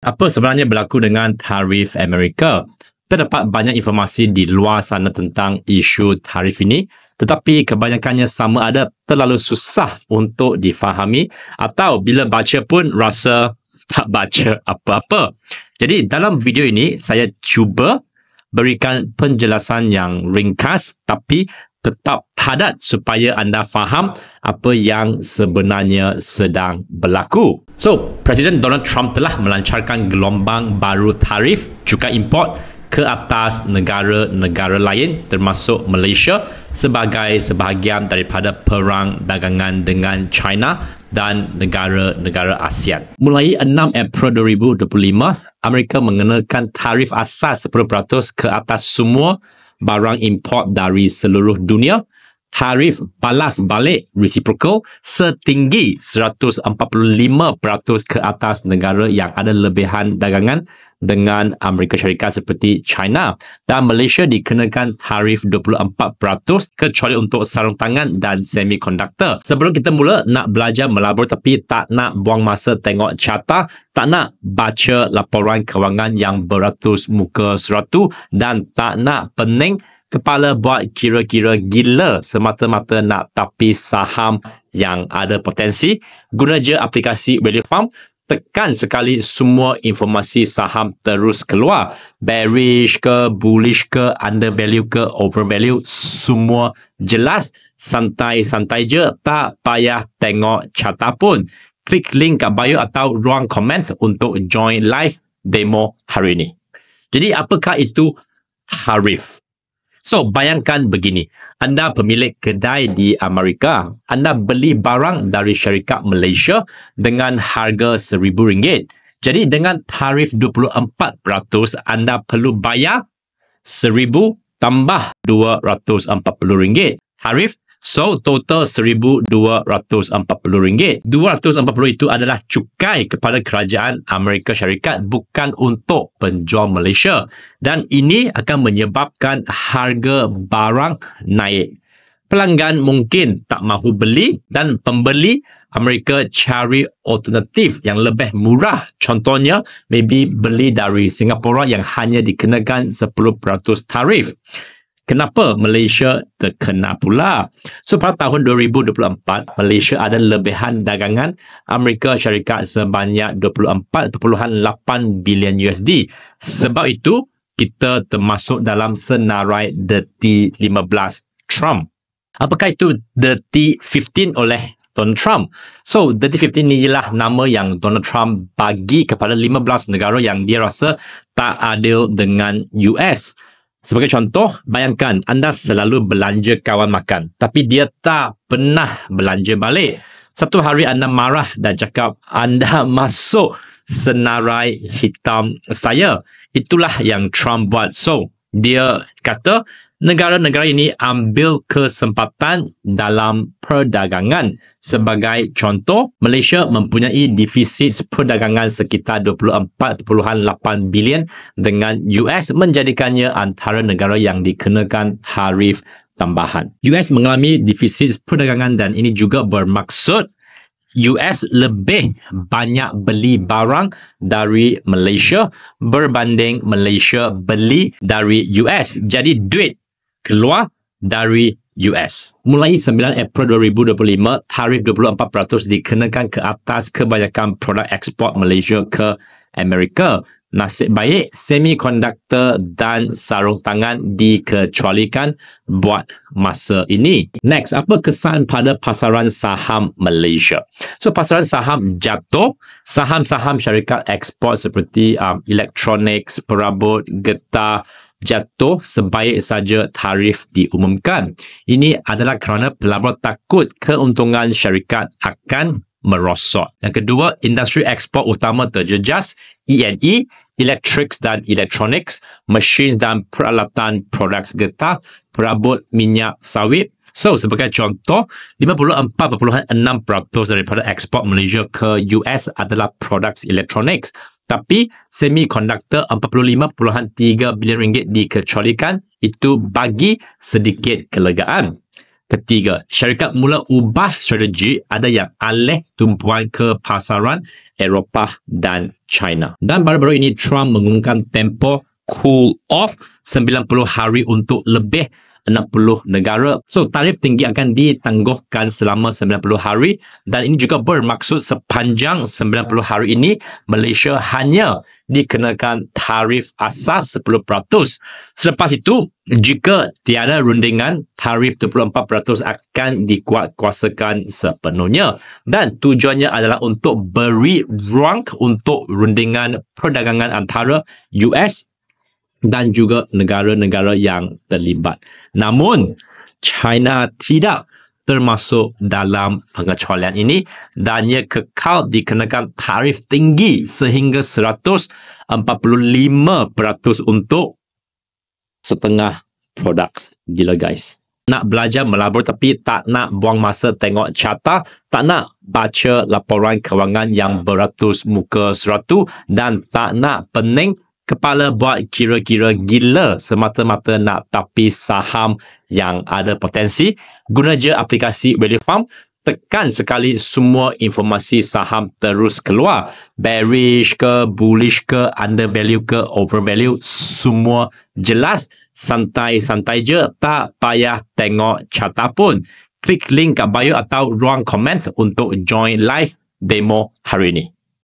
Apa sebenarnya berlaku dengan tarif Amerika? Terdapat banyak informasi di luar sana tentang isu tarif ini, tetapi kebanyakannya sama ada terlalu susah untuk difahami atau bila baca pun rasa tak baca apa-apa. Jadi dalam video ini saya cuba berikan penjelasan yang ringkas tapi tetap padat supaya anda faham apa yang sebenarnya sedang berlaku. So, Presiden Donald Trump telah melancarkan gelombang baru tarif cukai import ke atas negara-negara lain termasuk Malaysia sebagai sebahagian daripada perang dagangan dengan China dan negara-negara ASEAN. Mulai 6 April 2025, Amerika mengenakan tarif asas 10% ke atas semua barang import dari seluruh dunia. Tarif balas balik reciprocal setinggi 145% ke atas negara yang ada lebihan dagangan dengan Amerika Syarikat seperti China, dan Malaysia dikenakan tarif 24% kecuali untuk sarung tangan dan semikonduktor. Sebelum kita mula nak belajar melabur tapi tak nak buang masa tengok carta, tak nak baca laporan kewangan yang beratus muka surat tu, dan tak nak pening kepala buat kira-kira gila semata-mata nak tapis saham yang ada potensi, guna je aplikasi Value Farm. Tekan sekali semua informasi saham terus keluar. Bearish ke, bullish ke, undervalue ke, overvalue, semua jelas. Santai-santai je, tak payah tengok carta pun. Klik link kat bio atau ruang komen untuk join live demo hari ini. Jadi apakah itu tarif? So, bayangkan begini. Anda pemilik kedai di Amerika. Anda beli barang dari syarikat Malaysia dengan harga RM1,000. Jadi, dengan tarif 24%, anda perlu bayar RM1,000 tambah RM240. Tarif, so total RM1,240. RM240 itu adalah cukai kepada kerajaan Amerika Syarikat, bukan untuk penjual Malaysia. Dan ini akan menyebabkan harga barang naik. Pelanggan mungkin tak mahu beli dan pembeli Amerika cari alternatif yang lebih murah. Contohnya, maybe beli dari Singapura yang hanya dikenakan 10% tarif. Kenapa Malaysia terkena pula? So, pada tahun 2024, Malaysia ada lebihan dagangan Amerika Syarikat sebanyak 24.8 bilion USD. Sebab itu, kita termasuk dalam senarai The T15 Trump. Apakah itu The T15 oleh Donald Trump? So, The T15 ni ialah nama yang Donald Trump bagi kepada 15 negara yang dia rasa tak adil dengan US. Sebagai contoh, bayangkan anda selalu belanja kawan makan, tapi dia tak pernah belanja balik. Satu hari anda marah dan cakap, anda masuk senarai hitam saya. Itulah yang Trump buat. So, dia kata, negara-negara ini ambil kesempatan dalam perdagangan. Sebagai contoh, Malaysia mempunyai defisit perdagangan sekitar 24.8 bilion dengan US, menjadikannya antara negara yang dikenakan tarif tambahan. US mengalami defisit perdagangan dan ini juga bermaksud US lebih banyak beli barang dari Malaysia berbanding Malaysia beli dari US. Jadi duit keluar dari US. Mulai 9 April 2025, tarif 24% dikenakan ke atas kebanyakan produk ekspor Malaysia ke Amerika. Nasib baik, semikonduktor dan sarung tangan dikecualikan buat masa ini. Next, apa kesan pada pasaran saham Malaysia? So, pasaran saham jatuh. Saham-saham syarikat ekspor seperti elektronik, perabot, getah jatuh sebaik saja tarif diumumkan. Ini adalah kerana pelabur takut keuntungan syarikat akan merosot. Yang kedua, industri ekspor utama terjejas, E&E, electrics dan electronics, machines dan peralatan produk getah, perabot minyak sawit. So, sebagai contoh, 54.6% daripada ekspor Malaysia ke US adalah produk electronics. Tapi semikonduktor 45.3 bilion ringgit dikecualikan, itu bagi sedikit kelegaan. Ketiga, syarikat mula ubah strategi, ada yang alih tumpuan ke pasaran Eropah dan China. Dan baru-baru ini Trump mengumumkan tempoh cool off 90 hari untuk lebih 60 negara. So, tarif tinggi akan ditangguhkan selama 90 hari dan ini juga bermaksud sepanjang 90 hari ini Malaysia hanya dikenakan tarif asas 10%. Selepas itu, jika tiada rundingan, tarif 24% akan dikuatkuasakan sepenuhnya. Dan tujuannya adalah untuk beri ruang untuk rundingan perdagangan antara US dan juga negara-negara yang terlibat. Namun, China tidak termasuk dalam pengecualian ini dan ia kekal dikenakan tarif tinggi sehingga 145% untuk setengah produk. Gila guys. Nak belajar melabur tapi tak nak buang masa tengok carta, tak nak baca laporan kewangan yang beratus muka seratu dan tak nak pening kepala buat kira-kira gila semata-mata nak tapi saham yang ada potensi, guna je aplikasi Value Farm. Tekan sekali semua informasi saham terus keluar. Bearish ke, bullish ke, undervalue ke, overvalue, semua jelas. Santai-santai je, tak payah tengok carta pun. Klik link kat bio atau ruang komen untuk join live demo hari ini.